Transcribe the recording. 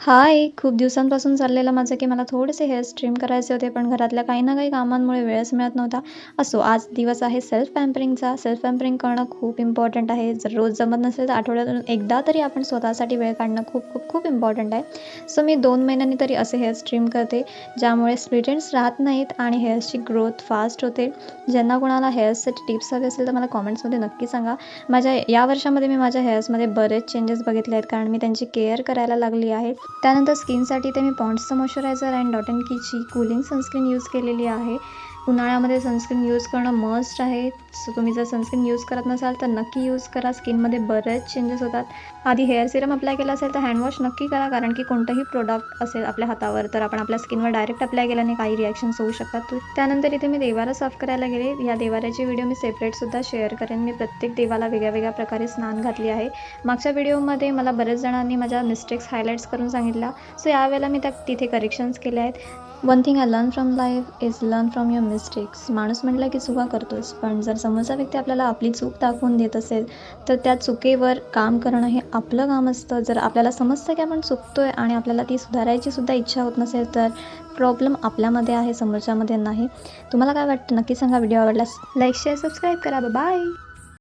हाय! खूप दिवसांपासून चाललेलं माझं, की मला थोडेसे हेअर ट्रिम करायचे होते, पण घरातल्या काही ना काही कामांमुळे वेळच मिळत नव्हता. असो, आज दिवस आहे सेल्फ पॅम्परिंगचा. सेल्फ पॅम्परिंग करणं खूप इम्पॉर्टंट आहे. जर रोज जमत नसेल, तर आठवड्यातून एकदा तरी आपण स्वतःसाठी वेळ काढणं खूप खूप खूप इम्पॉर्टंट आहे. सो मी 2 महिन्यांनी तरी असे हेअर ट्रिम करते, ज्यामुळे स्प्लिट एंड्स राहत नाहीत आणि हेअर्सची ग्रोथ फास्ट होते. ज्यांना कोणाला हेअर्ससाठी टिप्स हवे असेल, तर मला कमेंट्समध्ये नक्की सांगा. या वर्षामध्ये मी माझ्या हेअर्समध्ये बरेच चेंजेस बघितले आहेत, कारण मी त्यांची केअर करायला लागली आहे. त्यानंतर स्किनसाठी ते मी पॉन्ड्सचं मॉइश्चरायझर आणि डॉट अँड कीची कूलिंग सनस्क्रीन यूज केलेली आहे. उन्हाळ्यामध्ये सनस्क्रीन यूज करणं मस्ट आहे. सो तुम्ही जर सनस्क्रीन यूज करत नसाल तर नक्की यूज करा. स्किनमध्ये बरेच चेंजेस होतात. आधी हेअर सिरम अप्लाय केला असेल तर हँडवॉश नक्की करा, कारण की कोणतंही प्रोडक्ट असेल आपल्या हातावर तर आपण आपल्या स्किनवर डायरेक्ट अप्लाय केल्याने काही रिॲक्शन्स होऊ शकतात. त्यानंतर इथे मी देवारा साफ करायला गेले. या देवाऱ्याची व्हिडिओ मी सेपरेटसुद्धा शेअर करेन. मी प्रत्येक देवाला वेगळ्या वेगळ्या प्रकारे स्नान घातली आहे. मागच्या व्हिडिओमध्ये मला बरेच जणांनी माझ्या मिस्टेक्स हायलाईट्स करून सांगितल्या. सो यावेळेला मी तिथे करेक्शन्स केले आहेत. One thing I learn from life is learn from your mistakes. माणूस म्हटलं की चुका करतोच, पण जर समोरचा व्यक्ती आपल्याला आपली चूक दाखवून देत असेल तर त्या चुकीवर काम करणं हे आपलं काम असतं. जर आपल्याला समजतं की आपण चुकतोय आणि आपल्याला ती सुधारायची सुद्धा इच्छा होत नसेल तर प्रॉब्लेम आपल्यामध्ये आहे, समोरच्यामध्ये नाही. तुम्हाला काय वाटतं नक्की सांगा. व्हिडिओ आवडल्यास लाईक शेअर सबस्क्राईब करा. बाय.